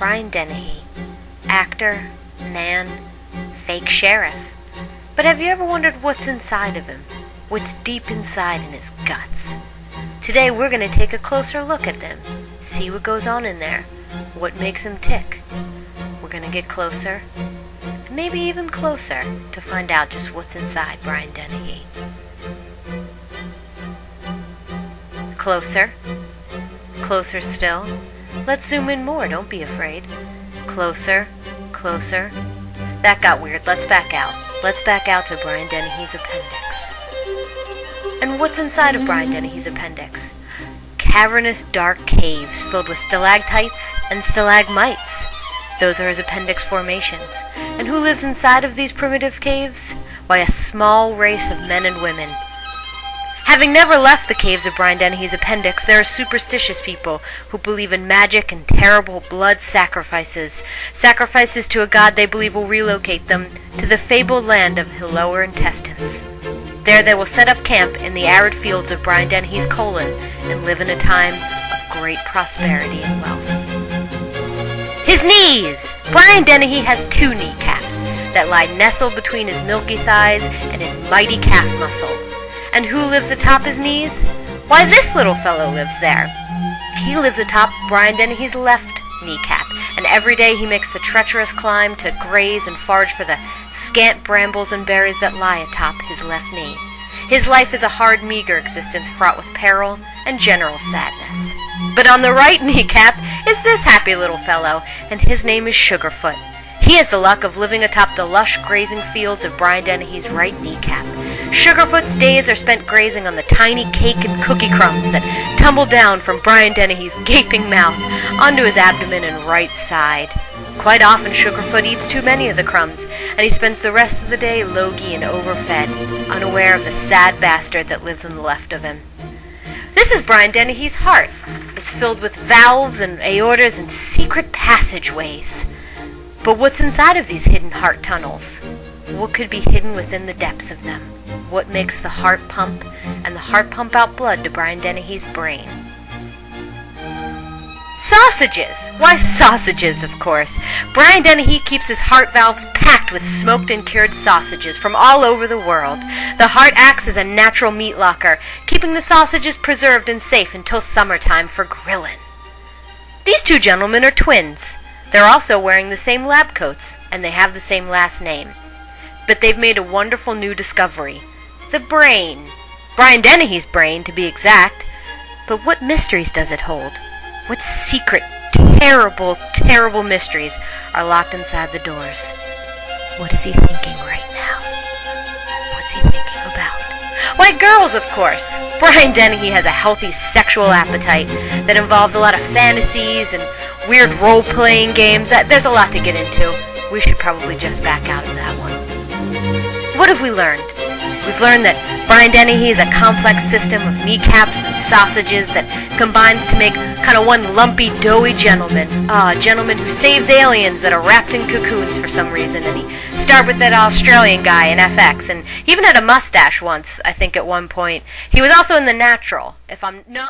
Brian Dennehy, actor, man, fake sheriff. But have you ever wondered what's inside of him? What's deep inside in his guts? Today we're going to take a closer look at them, see what goes on in there, what makes him tick. We're going to get closer, maybe even closer, to find out just what's inside Brian Dennehy. Closer. Closer still. Let's zoom in more, don't be afraid. Closer. Closer. That got weird. Let's back out. Let's back out to Brian Dennehy's appendix. And what's inside of Brian Dennehy's appendix? Cavernous dark caves filled with stalactites and stalagmites. Those are his appendix formations. And who lives inside of these primitive caves? Why, a small race of men and women. Having never left the caves of Brian Dennehy's appendix, there are superstitious people who believe in magic and terrible blood sacrifices. Sacrifices to a god they believe will relocate them to the fabled land of the lower intestines. There they will set up camp in the arid fields of Brian Dennehy's colon and live in a time of great prosperity and wealth. His knees! Brian Dennehy has 2 kneecaps that lie nestled between his milky thighs and his mighty calf muscle. And who lives atop his knees? Why, this little fellow lives there. He lives atop Brian Dennehy's left kneecap, and every day he makes the treacherous climb to graze and forage for the scant brambles and berries that lie atop his left knee. His life is a hard, meager existence fraught with peril and general sadness. But on the right kneecap is this happy little fellow, and his name is Sugarfoot. He has the luck of living atop the lush grazing fields of Brian Dennehy's right kneecap. Sugarfoot's days are spent grazing on the tiny cake and cookie crumbs that tumble down from Brian Dennehy's gaping mouth onto his abdomen and right side. Quite often Sugarfoot eats too many of the crumbs, and he spends the rest of the day logy and overfed, unaware of the sad bastard that lives on the left of him. This is Brian Dennehy's heart. It's filled with valves and aortas and secret passageways. But what's inside of these hidden heart tunnels? What could be hidden within the depths of them? What makes the heart pump, and the heart pump out blood to Brian Dennehy's brain? Sausages! Why, sausages, of course. Brian Dennehy keeps his heart valves packed with smoked and cured sausages from all over the world. The heart acts as a natural meat locker, keeping the sausages preserved and safe until summertime for grilling. These 2 gentlemen are twins. They're also wearing the same lab coats, and they have the same last name. But they've made a wonderful new discovery. The brain. Brian Dennehy's brain, to be exact. But what mysteries does it hold? What secret, terrible, terrible mysteries are locked inside the doors? What is he thinking right now? What's he thinking about? Why, girls, of course. Brian Dennehy has a healthy sexual appetite that involves a lot of fantasies and weird role-playing games. There's a lot to get into. We should probably just back out of that one. What have we learned? We've learned that Brian Dennehy is a complex system of kneecaps and sausages that combines to make kind of one lumpy, doughy gentleman. A gentleman who saves aliens that are wrapped in cocoons for some reason. And he starred with that Australian guy in FX. And he even had a mustache once, I think, at one point. He was also in The Natural. No.